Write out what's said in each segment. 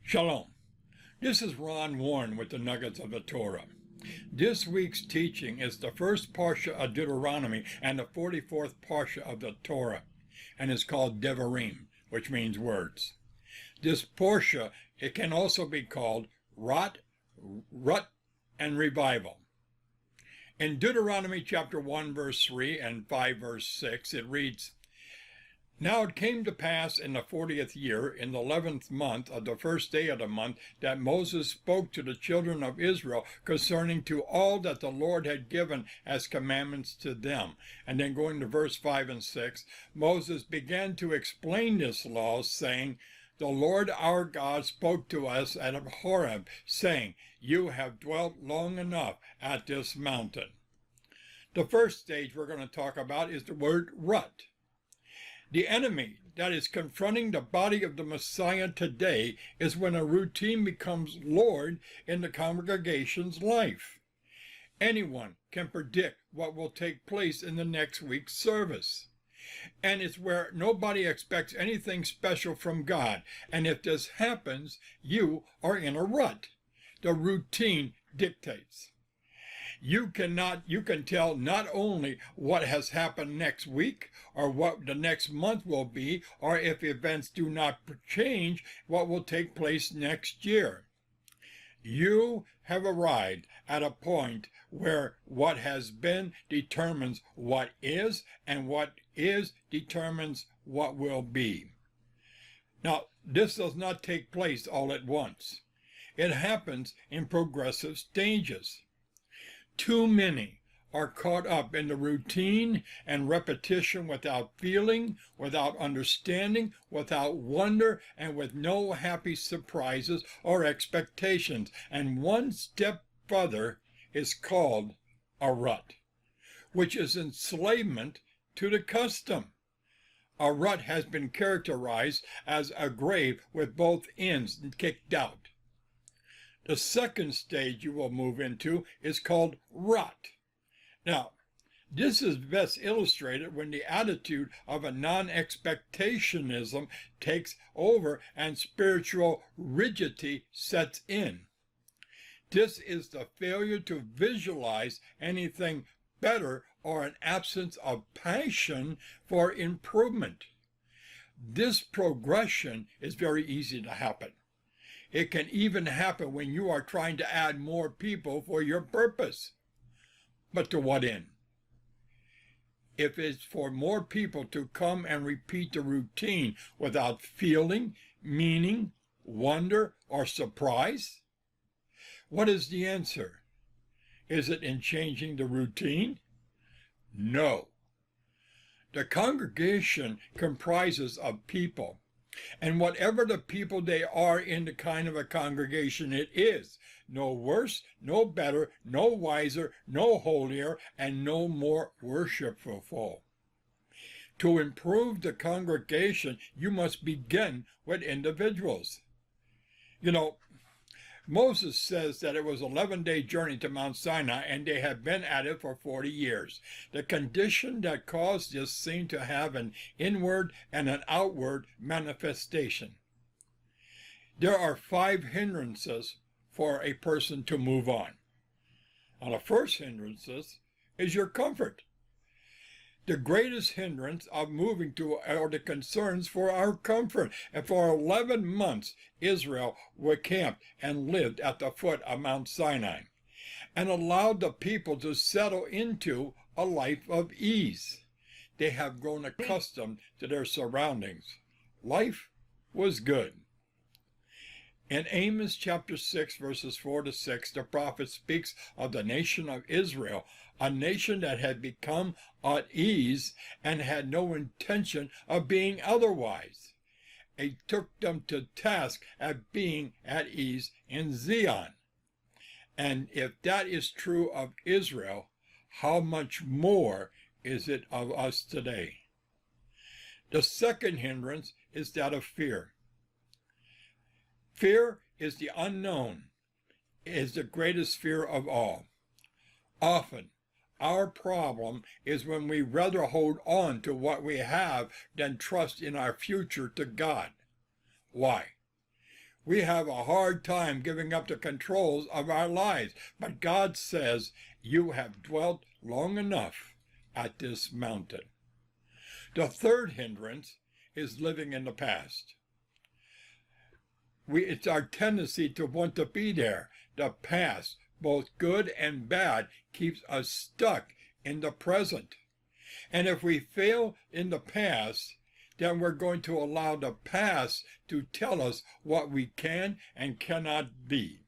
Shalom. This is Ron Warren with the Nuggets of the Torah. This week's teaching is the first parsha of Deuteronomy and the 44th parsha of the Torah, and is called Devarim, which means words. This parsha, it can also be called Rut, and Revival. In Deuteronomy chapter 1 verse 3 and 5 verse 6, it reads, "Now it came to pass in the 40th year, in the 11th month of the first day of the month, that Moses spoke to the children of Israel concerning to all that the Lord had given as commandments to them." And then going to verse 5 and 6, Moses began to explain this law, saying, "The Lord our God spoke to us at Horeb, saying, You have dwelt long enough at this mountain." The first stage we're going to talk about is the word rut. The enemy that is confronting the body of the Messiah today is when a routine becomes Lord in the congregation's life. Anyone can predict what will take place in the next week's service. And it's where nobody expects anything special from God. And if this happens, you are in a rut. The routine dictates. You can tell not only what has happened next week or what the next month will be, or if events do not change, what will take place next year. You have arrived at a point where what has been determines what is, and what is determines what will be. Now, this does not take place all at once. It happens in progressive stages. Too many are caught up in the routine and repetition without feeling, without understanding, without wonder, and with no happy surprises or expectations. And one step further is called a rut, which is enslavement to the custom. A rut has been characterized as a grave with both ends kicked out. The second stage you will move into is called rut. Now, this is best illustrated when the attitude of a non-expectationism takes over and spiritual rigidity sets in. This is the failure to visualize anything better or an absence of passion for improvement. This progression is very easy to happen. It can even happen when you are trying to add more people for your purpose. But to what end? If it's for more people to come and repeat the routine without feeling, meaning, wonder, or surprise? What is the answer? Is it in changing the routine? No. The congregation comprises of people. And whatever the people they are in the kind of a congregation it is, no worse, no better, no wiser, no holier, and no more worshipful. To improve the congregation, you must begin with individuals. You know, Moses says that it was an 11-day journey to Mount Sinai, and they had been at it for 40 years. The condition that caused this seemed to have an inward and an outward manifestation. There are 5 hindrances for a person to move on. Now, the first hindrance is your comfort. The greatest hindrance of moving to are the concerns for our comfort. And for 11 months, Israel were camped and lived at the foot of Mount Sinai and allowed the people to settle into a life of ease. They have grown accustomed to their surroundings. Life was good. In Amos chapter 6, verses 4 to 6, the prophet speaks of the nation of Israel, a nation that had become at ease and had no intention of being otherwise. He took them to task at being at ease in Zion. And if that is true of Israel, how much more is it of us today? The second hindrance is that of fear. Fear is the unknown, is the greatest fear of all. Often, our problem is when we rather hold on to what we have than trust in our future to God. Why? We have a hard time giving up the controls of our lives. But God says, you have dwelt long enough at this mountain. The third hindrance is living in the past. It's our tendency to want to be there. The past, both good and bad, keeps us stuck in the present. And if we fail in the past, then we're going to allow the past to tell us what we can and cannot be.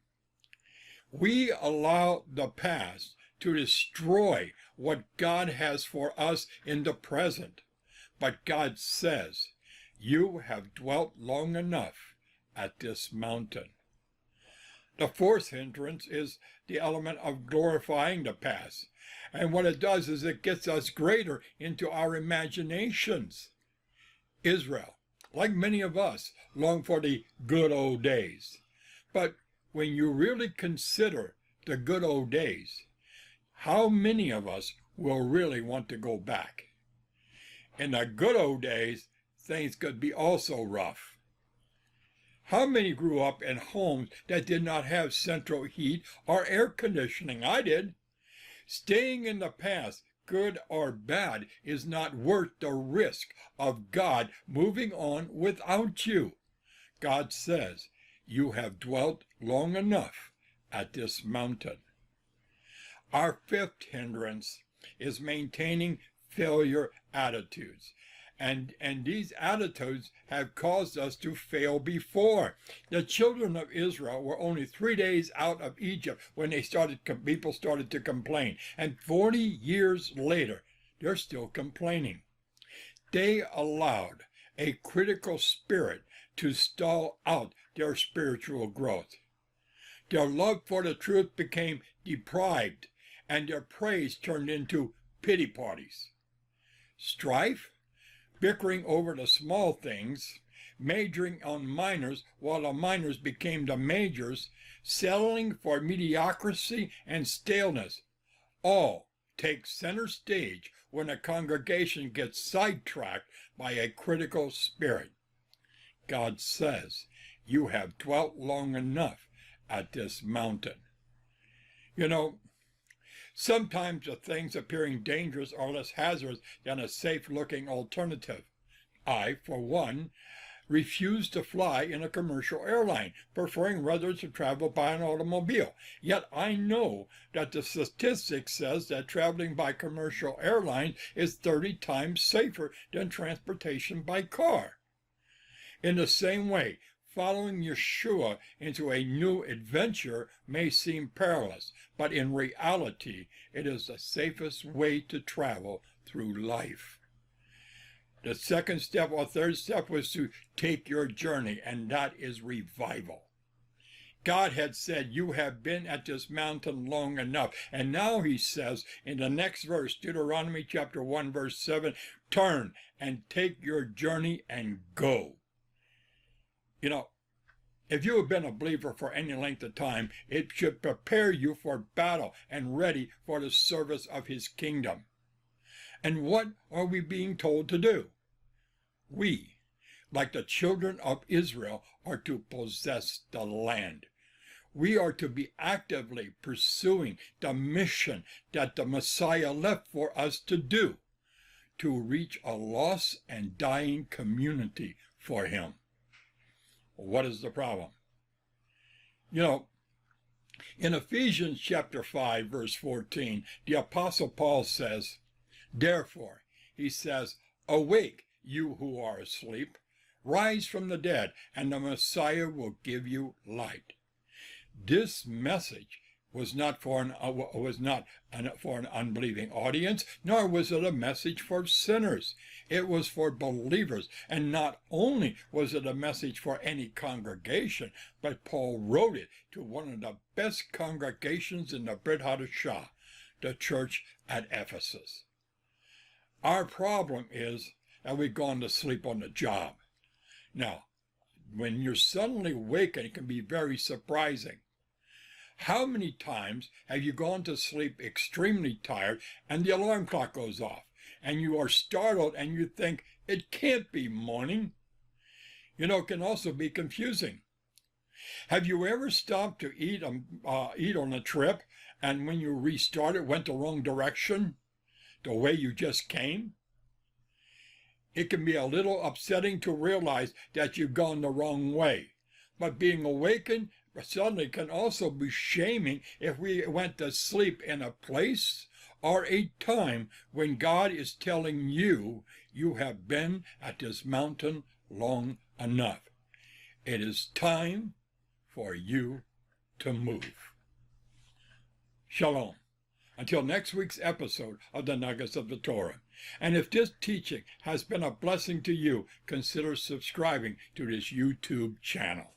We allow the past to destroy what God has for us in the present. But God says, you have dwelt long enough at this mountain. The fourth hindrance is the element of glorifying the past. And what it does is it gets us greater into our imaginations. Israel, like many of us, long for the good old days. But when you really consider the good old days, how many of us will really want to go back? In the good old days, things could be also rough. How many grew up in homes that did not have central heat or air conditioning? I did. Staying in the past, good or bad, is not worth the risk of God moving on without you. God says, you have dwelt long enough at this mountain. Our fifth hindrance is maintaining failure attitudes. And these attitudes have caused us to fail before. The children of Israel were only 3 days out of Egypt when people started to complain. And 40 years later, they're still complaining. They allowed a critical spirit to stall out their spiritual growth. Their love for the truth became deprived, and their praise turned into pity parties. Strife, bickering over the small things, majoring on minors while the minors became the majors, settling for mediocrity and staleness, all take center stage when a congregation gets sidetracked by a critical spirit. God says, you have dwelt long enough at this mountain. You know, sometimes the things appearing dangerous are less hazardous than a safe-looking alternative. I, for one, refuse to fly in a commercial airline, preferring rather to travel by an automobile. Yet I know that the statistics says that traveling by commercial airline is 30 times safer than transportation by car. In the same way, following Yeshua into a new adventure may seem perilous, but in reality, it is the safest way to travel through life. The second step or third step was to take your journey, and that is revival. God had said, you have been at this mountain long enough. And now he says in the next verse, Deuteronomy chapter 1, verse 7, turn and take your journey and go. You know, if you have been a believer for any length of time, it should prepare you for battle and ready for the service of his kingdom. And what are we being told to do? We, like the children of Israel, are to possess the land. We are to be actively pursuing the mission that the Messiah left for us to do, to reach a lost and dying community for him. What is the problem? You know, in Ephesians chapter 5, verse 14, the Apostle Paul says, therefore, he says, awake, you who are asleep, rise from the dead, and the Messiah will give you light. This message was not for an unbelieving audience, nor was it a message for sinners. It was for believers, and not only was it a message for any congregation, but Paul wrote it to one of the best congregations in the Brit Hadashah, the church at Ephesus. Our problem is that we've gone to sleep on the job. Now, when you're suddenly awakened, it can be very surprising. How many times have you gone to sleep extremely tired and the alarm clock goes off and you are startled and you think, it can't be morning? You know, it can also be confusing. Have you ever stopped to eat on a trip, and when you restarted, went the wrong direction, the way you just came? It can be a little upsetting to realize that you've gone the wrong way, but being awakened suddenly can also be shaming if we went to sleep in a place or a time when God is telling you you have been at this mountain long enough. It is time for you to move. Shalom. Until next week's episode of the Nuggets of the Torah. And if this teaching has been a blessing to you, consider subscribing to this YouTube channel.